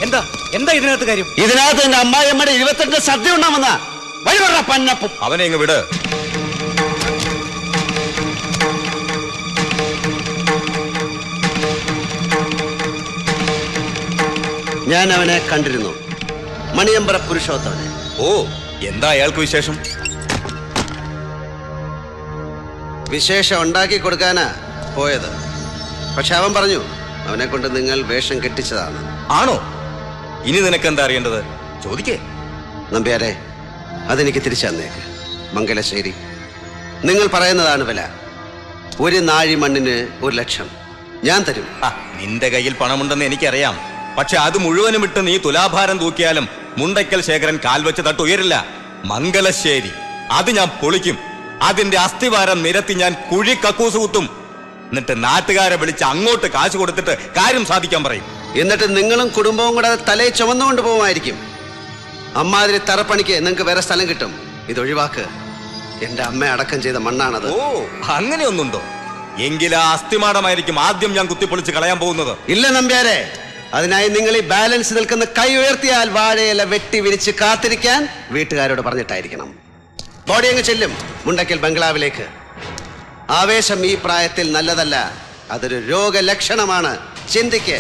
എന്താ എന്താ ഇതിനകത്ത് കാര്യം? ഇതിനകത്ത് എന്റെ അമ്മായിയമ്മയുടെ 28 സദ്യ ഉണ്ടാവുന്ന വഴിപറ പന്നപ്പും. അവനെ ഇങ്ങ് വിട്. ഞാൻ അവനെ കണ്ടിരുന്നു, മണിയമ്പറ പുരുഷോത്തമനെ. ഓ, എന്താ അയാൾക്ക് വിശേഷം? വിശേഷം ഉണ്ടാക്കി കൊടുക്കാനാ പോയത്. പക്ഷെ അവൻ പറഞ്ഞു അവനെ കൊണ്ട് നിങ്ങൾ വേഷം കെട്ടിച്ചതാണ്. ആണോ? ഇനി നിനക്ക് എന്താ അറിയേണ്ടത്? ചോദിക്കേ. നമ്പ്യാരെ, അതെനിക്ക് തിരിച്ചു തന്നേക്ക്. മംഗലശ്ശേരി, നിങ്ങൾ പറയുന്നതാണ് വില. 1 നാഴി മണ്ണിന് 1 ലക്ഷം ഞാൻ തരും. നിന്റെ കയ്യിൽ പണമുണ്ടെന്ന് എനിക്കറിയാം. പക്ഷെ അത് മുഴുവനും ഇട്ട് നീ തുലാഭാരം തൂക്കിയാലും മുണ്ടയ്ക്കൽ ശേഖരൻ കാൽവെച്ച് തട്ടുയരില്ല. മംഗലശ്ശേരി അത് ഞാൻ പൊളിക്കും. അതിന്റെ അസ്ഥിവാരം നിരത്തി ഞാൻ കുഴി കക്കൂസ് കുത്തും. എന്നിട്ട് നാട്ടുകാരെ വിളിച്ച് അങ്ങോട്ട് കാശ് കൊടുത്തിട്ട് കാര്യം സാധിക്കാൻ പറയും. എന്നിട്ട് നിങ്ങളും കുടുംബവും കൂടെ തലയെ ചുമന്നുകൊണ്ട് പോകുമായിരിക്കും. അമ്മാതിരി തറപ്പണിക്ക് നിങ്ങൾക്ക് വേറെ സ്ഥലം കിട്ടും. ഇതൊഴിവാക്ക്. എന്റെ അമ്മ അടക്കം ചെയ്ത മണ്ണാണത്. ഓ, അങ്ങനെയൊന്നുണ്ടോ? എങ്കിലാ അസ്ഥിമാടമായിരിക്കും ആദ്യം ഞാൻ കുത്തിപ്പൊളിച്ച് കളയാൻ പോകുന്നത്. ഇല്ല നമ്പ്യാരെ, അതിനായി നിങ്ങൾ ഈ ബാലൻസ് നിൽക്കുന്ന കൈ ഉയർത്തിയാൽ വാഴയില വെട്ടി വിരിച്ച് കാത്തിരിക്കാൻ വീട്ടുകാരോട് പറഞ്ഞിട്ടായിരിക്കണം. ബോഡി അങ്ങ് ചെല്ലും മുണ്ടയ്ക്കൽ ബംഗ്ലാവിലേക്ക്. ആവേശം ഈ പ്രായത്തിൽ നല്ലതല്ല, അതൊരു രോഗലക്ഷണമാണ്. ചിന്തിക്ക്.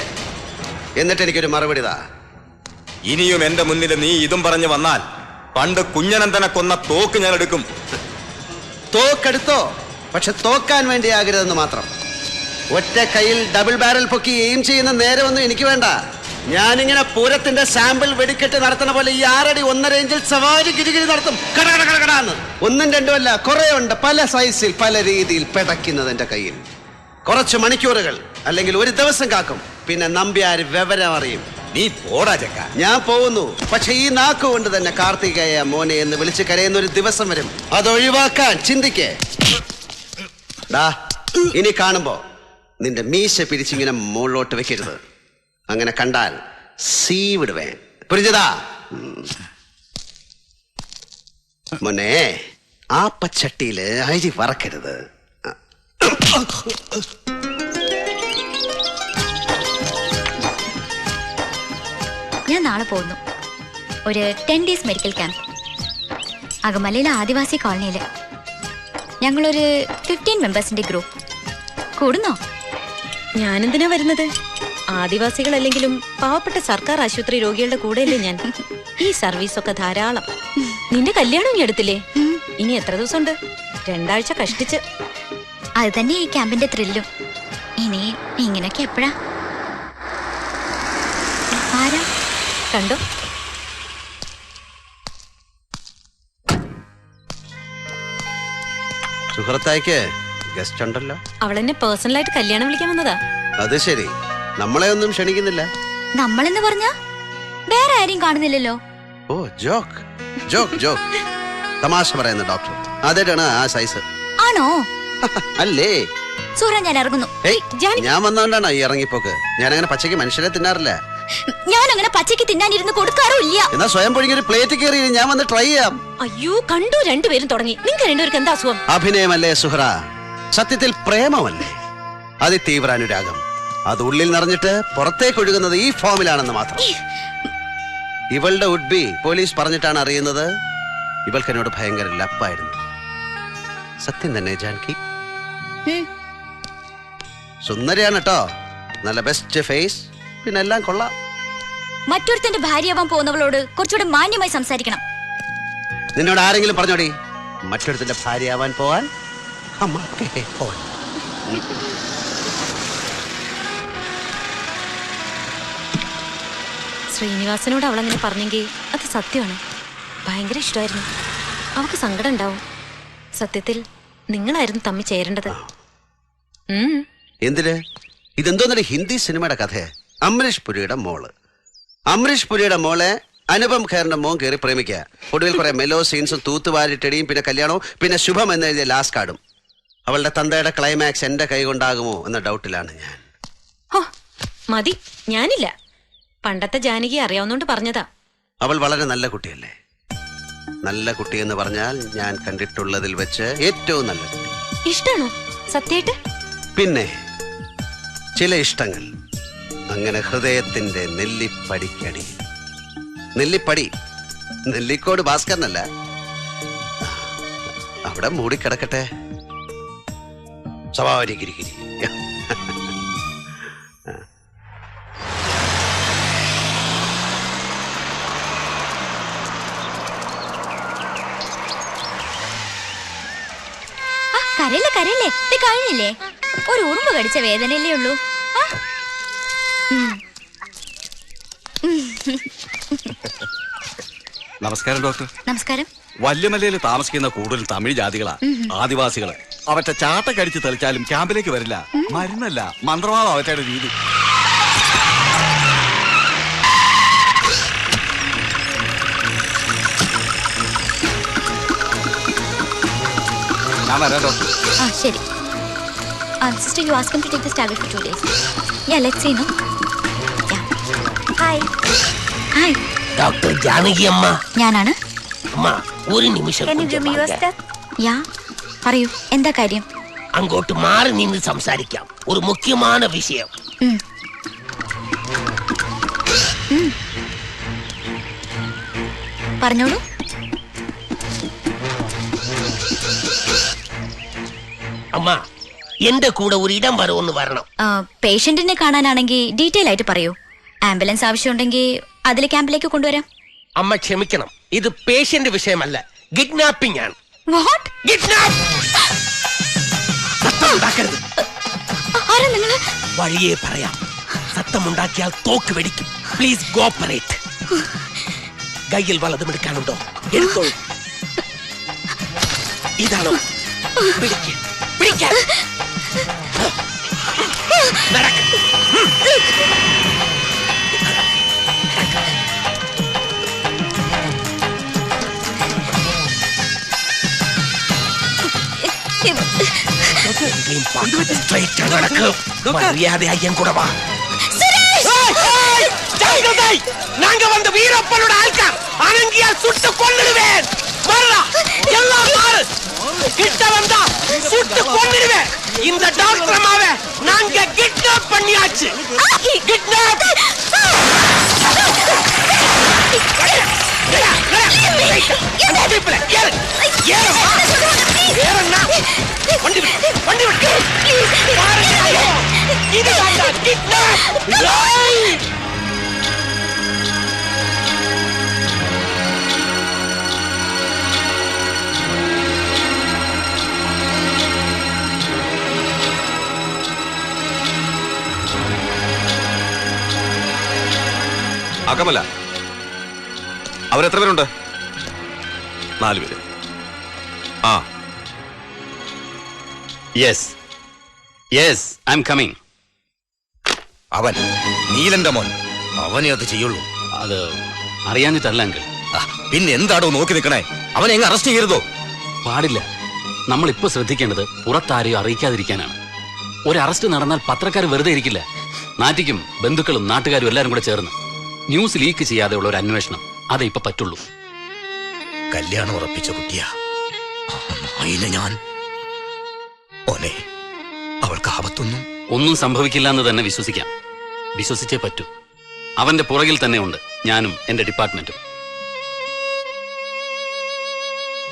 എന്നിട്ട് എനിക്കൊരു മറുപടി താ. ഇനിയും എന്റെ മുന്നിൽ നീ ഇതും പറഞ്ഞു വന്നാൽ പണ്ട് കുഞ്ഞനന്തനെ കൊന്ന തോക്ക് ഞാൻ എടുക്കും. തോക്കെടുത്തോ, പക്ഷെ തോക്കാൻ വേണ്ടിയാകരുതെന്ന് മാത്രം. ഒറ്റ കയ്യിൽ ഡബിൾ ബാരൽ പൊക്കി എയിം ചെയ്യുന്ന നേരമൊന്നും എനിക്ക് വേണ്ട. ഞാനിങ്ങനെ പൂരത്തിന്റെ സാമ്പിൾ വെടിക്കെട്ട് നടത്തുന്ന പോലെ ഈ 6 അടി 1.5 ഇഞ്ചിൽ സവാരി ഗിരിഗിരി നടത്തും. കടകടകടകടാന്ന് 1ഉം 2ഉം അല്ല, കുറെ ഉണ്ട്. പല സൈസിൽ പല രീതിയിൽ പെടയ്ക്കുന്നത് എന്റെ കയ്യിൽ. കുറച്ച് മണിക്കൂറുകൾ അല്ലെങ്കിൽ 1 ദിവസം കാക്കും. പിന്നെ നമ്പ്യാര് വിവരം അറിയും. നീ പോടാ ചക്ക. ഞാൻ പോകുന്നു. പക്ഷെ ഈ നാക്കുകൊണ്ട് തന്നെ കാർത്തികേയ മോനെ എന്ന് വിളിച്ച് കരയുന്ന ഒരു ദിവസം വരും. അതൊഴിവാക്കാൻ ചിന്തിക്കേ. ഇനി കാണുമ്പോ നിന്റെ മീശ പിരിച്ചിങ്ങനെ മുകളിലോട്ട് വെക്കരുത്. അങ്ങനെ കണ്ടാൽ സീ വിടുവേ. പുരിഞ്ഞതാ മോനെ, ആപ്പച്ചട്ടിയില് അരി വറക്കരുത്. ഞാൻ നാളെ പോകുന്നു. ഒരു 10 ഡേയ്സ് മെഡിക്കൽ ക്യാമ്പ്. അകമലയിലെ ആദിവാസി കോളനിയില്. ഞങ്ങളൊരു 15 മെമ്പേഴ്സിന്റെ ഗ്രൂപ്പ്. കൂടുന്നോ? ഞാനെന്തിനാ വരുന്നത്? ആദിവാസികളല്ലെങ്കിലും പാവപ്പെട്ട സർക്കാർ ആശുപത്രി രോഗികളുടെ കൂടെയല്ലേ ഞാൻ. ഈ സർവീസൊക്കെ ധാരാളം. നിന്റെ കല്യാണം ഇനി എടുത്തില്ലേ? ഇനി എത്ര ദിവസമുണ്ട്? 2 ആഴ്ച കഷ്ടിച്ച്. അത് തന്നെ ഈ ക്യാമ്പിന്റെ ത്രില്ലും. ഇനി ഇങ്ങനെയൊക്കെ എപ്പോഴാ? ആരാ? കണ്ടോ? സുഹൃത്തായിക്ക് ഗസ്റ്റ് ഉണ്ടല്ലോ. അവളെന്നെ പേഴ്സണലായിട്ട് കല്യാണം വിളിക്കാൻ വന്നതാ. അത് ശരി, നമ്മളെ ഒന്നും ക്ഷണിക്കുന്നില്ല. നമ്മളെന്ന് പറഞ്ഞാ വേറെ ആരെയും കാണുന്നില്ലല്ലോ. ഓ, ജോക്ക് ജോക്ക് ജോക്ക്. തമാശ പറയുന്ന ഡോക്ടർ അതേടാണ് ആ സൈസ്. ആണോ? അല്ലേ സൂര, ഞാൻ ഇറങ്ങുന്നു. ഞാൻ വന്നോണ്ടാണോ ഈ ഇറങ്ങിപ്പോക്ക്? ഞാൻ അങ്ങനെ പച്ചയ്ക്ക് മനുഷ്യരെ തിന്നാറില്ല. ഞാൻ അങ്ങനെ പച്ചയ്ക്ക് തിന്നാനിരുന്ന് കൊടുക്കാറുമില്ല. എന്നാ സ്വയം പൊഴിഞ്ഞ ഒരു പ്ലേറ്റ് കയറി ഞാൻ വന്ന് ട്രൈ ചെയ്യാം. അയ്യോ, കണ്ടു, 2 പേരും തുടങ്ങി. നിങ്ങൾക്ക് 2 പേർക്ക് എന്താ അസുഖം? അഭിനയമല്ലേ സുഹ്റ, സത്യത്തിൽ പ്രേമമല്ലേ? അതിതീവ്ര അനുരാഗം. അത് ഉള്ളിൽ നിറഞ്ഞിട്ട് പുറത്തേക്ക് ഒഴുകുന്നത് ഈ ഫോമിലാണെന്ന് മാത്രം. ഇവളുടെ ഉഡ്ബി പോലീസ് പറഞ്ഞിട്ടാണ് അറിയുന്നത് ഇവൾക്ക് എന്നോട് ഭയങ്കര ലപ്പായിരുന്നു. സത്യം തന്നെ ജാൻകി. സുന്ദരിയാണ് കേട്ടോ, നല്ല ബെസ്റ്റ് ഫേസ്, പിന്നെ എല്ലാം കൊള്ളാം. മറ്റൊരുത്തന്റെ ഭാര്യയാവാൻ പോകുന്നവളോട് കുറച്ചുകൂടെ മാന്യമായി സംസാരിക്കണം. നിന്നോട് ആരെങ്കിലും പറഞ്ഞോടി മറ്റൊരുത്തന്റെ ഭാര്യയാവാൻ പോവാൻ? ശ്രീനിവാസനോട് അവളങ്ങനെ പറഞ്ഞെങ്കിൽ അത് സത്യമാണ്. ഭയങ്കര ഇഷ്ടമായിരുന്നു. അവൾക്ക് സങ്കടം ഉണ്ടാവും. സത്യത്തിൽ നിങ്ങളായിരുന്നു തമ്മിൽ ചേരേണ്ടത്. എന്തിന്? ഇതെന്തോന്നൊരു ഹിന്ദി സിനിമയുടെ കഥ. അമരീഷ് പുരിയുടെ മോള്. അമരീഷ് പുരിയുടെ മോളെ അനുപം ഖേറിന്റെ മോൻ കയറി പ്രേമിക്കുക. ഒടുവിൽ കുറെ മെലോ സീൻസും തൂത്തുവാരിട്ടടിയും പിന്നെ കല്യാണവും പിന്നെ ശുഭം എന്നെഴുതിയ ലാസ്റ്റ് കാർഡും. അവളുടെ തന്തയുടെ ക്ലൈമാക്സ് എന്റെ കൈ കൊണ്ടാകുമോ എന്ന ഡൗട്ടിലാണ് ഞാൻ. മതി, ഞാനില്ല. പണ്ടത്തെ ജാനകി അറിയാവുന്നോണ്ട് പറഞ്ഞതാ. അവൾ വളരെ നല്ല കുട്ടിയല്ലേ? നല്ല കുട്ടി എന്ന് പറഞ്ഞാൽ ഞാൻ കണ്ടിട്ടുള്ളതിൽ വെച്ച് ഏറ്റവും നല്ല കുട്ടി. ഇഷ്ടാണോ സത്യായിട്ട്? പിന്നെ ചില ഇഷ്ടങ്ങൾ അങ്ങനെ ഹൃദയത്തിന്റെ നെല്ലിപ്പടിക്കടി. നെല്ലിപ്പടി, നെല്ലിക്കോട് ഭാസ്കരനല്ല. അവിടെ മൂടിക്കിടക്കട്ടെ. സവാരിഗിരിഗിരി. കരയില്ലേ കരയില്ലേ, ഇത് കഴിഞ്ഞില്ലേ? ഒരു ഉറുമ്പ് കടിച്ച വേദനയല്ലേ ഉള്ളൂ. നമസ്കാരം ഡോക്ടർ. നമസ്കാരം. വല്യമലയിൽ താമസിക്കുന്ന കൂടുതൽ തമിഴ് ജാതികളാ, ആദിവാസികള്. അവറ്റ ചാട്ടക്കടിച്ച് തെളിച്ചാലും ക്യാമ്പിലേക്ക് വരില്ല. മരുന്നല്ല, മന്ത്രവാദം അവറ്റയുടെ രീതി. ഞാൻ വരാം ഡോക്ടർ. ശരി. Sister, you ask him to take this tablet for 2 days. Yeah, let's see, no? Yeah. Hi. Hi. Doctor Janaki അമ്മ. ഞാനാണ്. അമ്മ ഒരു നിമിഷം. Can you give me your step? Yeah. പറയൂ, എന്താ കാര്യം? അങ്ങോട്ട് മാറി നിന്ന് സംസാരിക്കാം. ഒരു മുഖ്യமான വിഷയം. പറഞ്ഞോളൂ. അമ്മ എന്റെ കൂടെ ഒരു ഇടം വരെ ഒന്ന് വരണം. പേഷ്യന്റിനെ കാണാനാണെങ്കിൽ ഡീറ്റെയിൽ ആയിട്ട് പറയൂ. ആംബുലൻസ് ആവശ്യമുണ്ടെങ്കിൽ അതിൽ ക്യാമ്പിലേക്ക് കൊണ്ടുവരാം. അമ്മ ക്ഷമിക്കണം, ഇത് പേഷ്യന്റ് വിഷയമല്ല, കിഡ്നാപ്പിംഗ് ആണ്. വാട്ട്? കിഡ്നാപ്പ്. സത്തമുണ്ടാക്കരുത്. ആരാ നിങ്ങള്? വഴിയേ പറയാം. സത്തമുണ്ടാക്കിയാൽ തോക്ക് വെടിക്കും. Please cooperate. കയ്യിൽ വലതും എടുക്കാനുണ്ടോ? എടുത്തോളൂ. ഇതാണോ? പിടിക്കാൻ പിടിക്കാൻ. നടക്ക്. மரியாதையா என் கூட வா. நாங்க வந்து வீரப்பனோட ஆள்கார். அனங்கியால் சுட்டு கொன்னுடுவேன். வரடா எல்லாம் மாறு. கிட்ட வந்தா சுட்டு கொன்னுடுவேன். இந்த டாக்டர் அம்மாவை நாங்க கிட்னாப் பண்ணியாச்சு. கிட்னாப். வண்டி விட்டு வண்டி விட்டு. இது கிட்னாப். അകമല, അവരെത്ര പേരുണ്ട്? 4 പേര്. ആ, yes yes, I am coming. അവൻ നീലന്റെ മോൻ, അവനെ അത് ചെയ്യുള്ളൂ. അത് അറിയാഞ്ഞിട്ടല്ല അങ്കിൾ. പിന്നെ എന്താടോ നോക്കി നിൽക്കണേ? അവനെ എങ്ങ് അറസ്റ്റ് ചെയ്യരുതോ? പാടില്ല. നമ്മളിപ്പോ ശ്രദ്ധിക്കേണ്ടത് പുറത്താരെയോ അറിയിക്കാതിരിക്കാനാണ്. ഒരു അറസ്റ്റ് നടന്നാൽ പത്രക്കാർ വെറുതെ ഇരിക്കില്ല. നാറ്റിക്കും ബന്ധുക്കളും നാട്ടുകാരും എല്ലാരും കൂടെ ചേർന്ന് ന്യൂസ് ലീക്ക് ചെയ്യാതെയുള്ള ഒരു അന്വേഷണം, അതേ ഇപ്പൊ പറ്റുള്ളൂ. കല്യാണം ഉറപ്പിച്ച കുട്ടിയാ ഞാൻ. ഓനെ അവൾക്ക് ഒന്നും സംഭവിക്കില്ല എന്ന് തന്നെ വിശ്വസിക്കാം. വിശ്വസിച്ചേ പറ്റൂ. അവന്റെ പുറകിൽ തന്നെ ഉണ്ട് ഞാനും എന്റെ ഡിപ്പാർട്ട്മെന്റും.